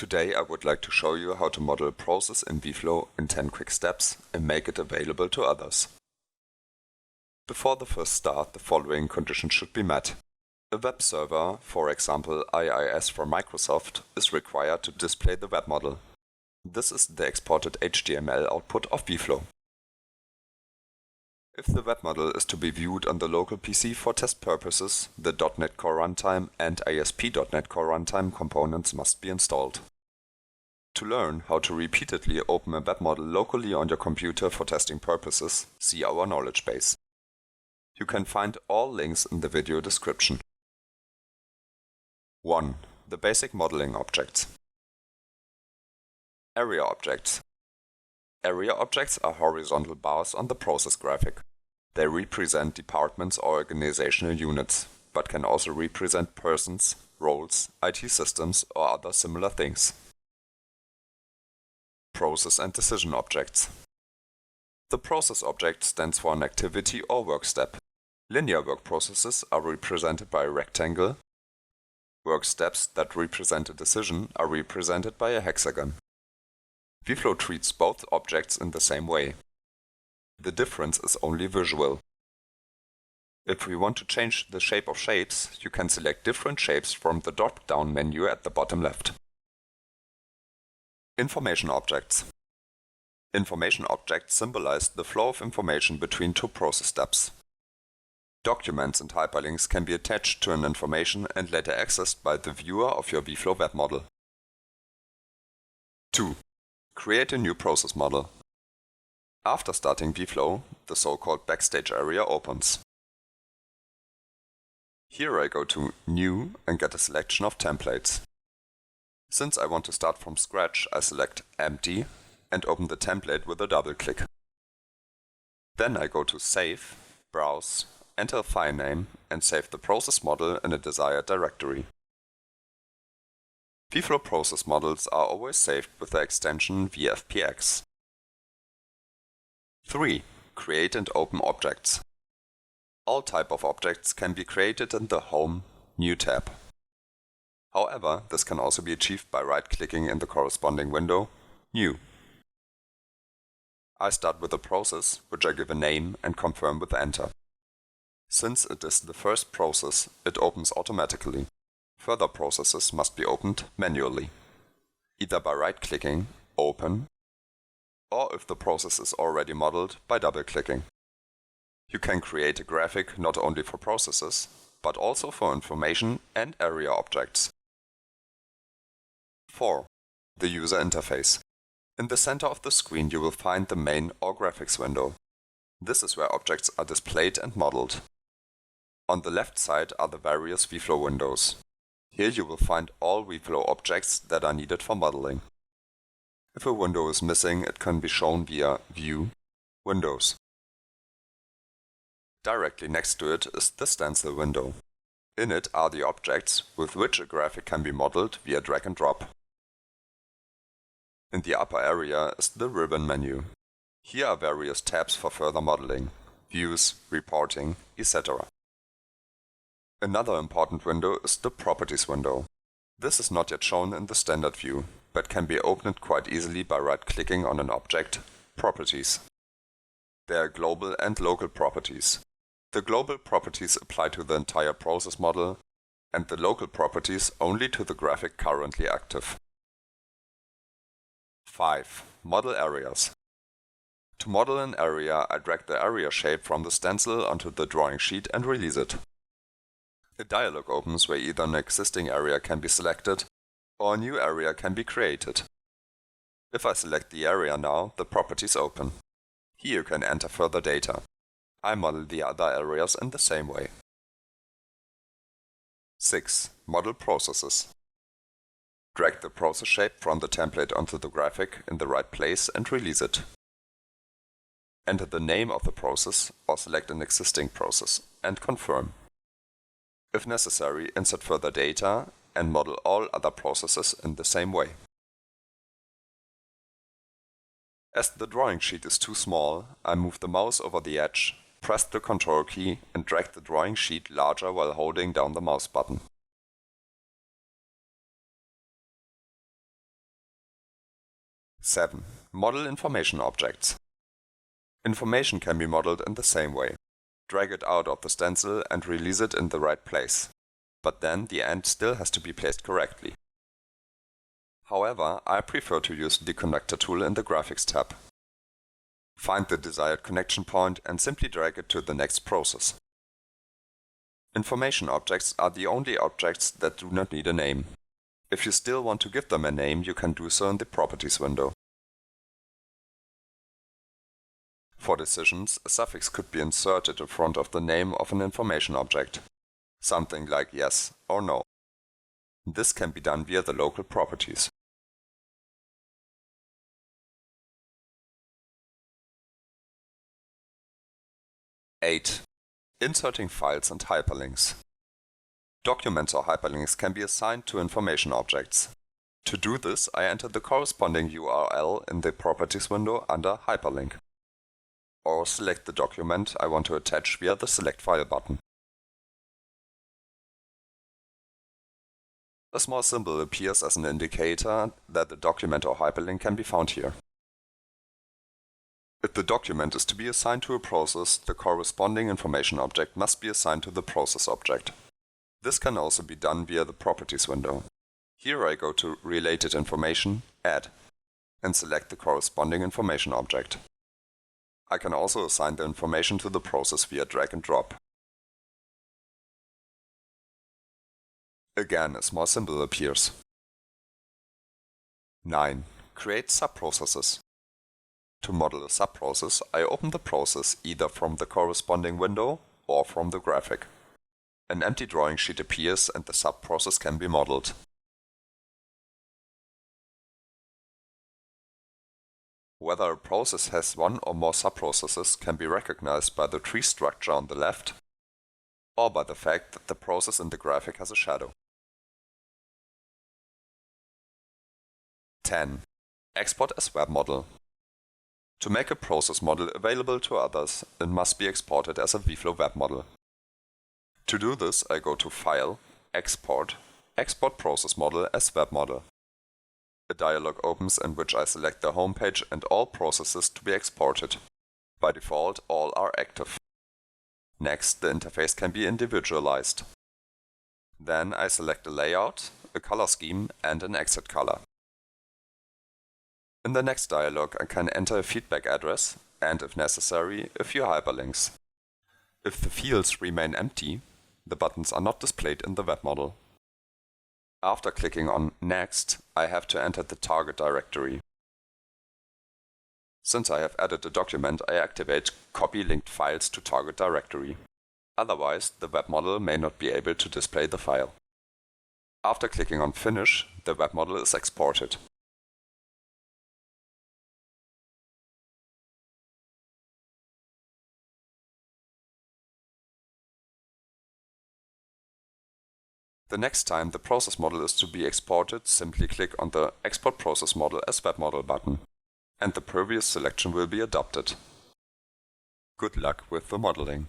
Today I would like to show you how to model a process in viflow in 10 quick steps and make it available to others. Before the first start, the following conditions should be met. A web server, for example IIS from Microsoft, is required to display the web model. This is the exported HTML output of viflow. If the web model is to be viewed on the local PC for test purposes, the .NET Core Runtime and ASP.NET Core Runtime components must be installed. To learn how to repeatedly open a web model locally on your computer for testing purposes, see our knowledge base. You can find all links in the video description. 1. The basic modeling objects. Area objects. Area objects are horizontal bars on the process graphic. They represent departments or organizational units, but can also represent persons, roles, IT systems, or other similar things. Process and decision objects. The process object stands for an activity or work step. Linear work processes are represented by a rectangle. Work steps that represent a decision are represented by a hexagon. viflow treats both objects in the same way. The difference is only visual. If we want to change the shape of shapes, you can select different shapes from the drop-down menu at the bottom left. Information objects. Information objects symbolize the flow of information between two process steps. Documents and hyperlinks can be attached to an information and later accessed by the viewer of your viflow web model. 2. Create a new process model. After starting viflow, the so-called backstage area opens. Here I go to New and get a selection of templates. Since I want to start from scratch, I select Empty and open the template with a double click. Then I go to Save, Browse, enter a file name and save the process model in a desired directory. viflow process models are always saved with the extension vfpx. 3. Create and open objects. All type of objects can be created in the Home, New tab. However, this can also be achieved by right-clicking in the corresponding window, New. I start with a process, which I give a name and confirm with Enter. Since it is the first process, it opens automatically. Further processes must be opened manually, either by right-clicking, Open, or if the process is already modeled, by double-clicking. You can create a graphic not only for processes, but also for information and area objects. 4. The user interface. In the center of the screen you will find the main or graphics window. This is where objects are displayed and modeled. On the left side are the various viflow windows. Here you will find all viflow objects that are needed for modeling. If a window is missing, it can be shown via View, Windows. Directly next to it is the stencil window. In it are the objects with which a graphic can be modeled via drag and drop. In the upper area is the ribbon menu. Here are various tabs for further modeling, views, reporting, etc. Another important window is the Properties window. This is not yet shown in the standard view, but can be opened quite easily by right-clicking on an object, Properties. There are global and local properties. The global properties apply to the entire process model, and the local properties only to the graphic currently active. 5. Model areas. To model an area, I drag the area shape from the stencil onto the drawing sheet and release it. A dialog opens where either an existing area can be selected or a new area can be created. If I select the area now, the properties open. Here you can enter further data. I model the other areas in the same way. 6. Model processes. Drag the process shape from the template onto the graphic in the right place and release it. Enter the name of the process or select an existing process and confirm. If necessary, insert further data and model all other processes in the same way. As the drawing sheet is too small, I move the mouse over the edge, press the Ctrl key and drag the drawing sheet larger while holding down the mouse button. 7. Model information objects. Information can be modeled in the same way. Drag it out of the stencil and release it in the right place. But then the end still has to be placed correctly. However, I prefer to use the connector tool in the Graphics tab. Find the desired connection point and simply drag it to the next process. Information objects are the only objects that do not need a name. If you still want to give them a name, you can do so in the Properties window. For decisions, a suffix could be inserted in front of the name of an information object. Something like yes or no. This can be done via the local properties. 8. Inserting files and hyperlinks. Documents or hyperlinks can be assigned to information objects. To do this, I enter the corresponding URL in the Properties window under Hyperlink, or select the document I want to attach via the Select File button. A small symbol appears as an indicator that the document or hyperlink can be found here. If the document is to be assigned to a process, the corresponding information object must be assigned to the process object. This can also be done via the Properties window. Here I go to Related Information, Add, and select the corresponding information object. I can also assign the information to the process via drag and drop. Again, a small symbol appears. 9. Create subprocesses. To model a subprocess, I open the process either from the corresponding window or from the graphic. An empty drawing sheet appears and the subprocess can be modeled. Whether a process has one or more subprocesses can be recognized by the tree structure on the left or by the fact that the process in the graphic has a shadow. 10. Export as WebModel. To make a process model available to others, it must be exported as a viflow WebModel. To do this, I go to File, Export, Export Process Model as WebModel. A dialog opens in which I select the home page and all processes to be exported. By default, all are active. Next, the interface can be individualized. Then I select a layout, a color scheme, and an exit color. In the next dialog, I can enter a feedback address and, if necessary, a few hyperlinks. If the fields remain empty, the buttons are not displayed in the WebModel. After clicking on Next, I have to enter the target directory. Since I have added a document, I activate Copy linked files to target directory. Otherwise, the WebModel may not be able to display the file. After clicking on Finish, the WebModel is exported. The next time the process model is to be exported, simply click on the Export Process Model as WebModel button, and the previous selection will be adopted. Good luck with the modeling.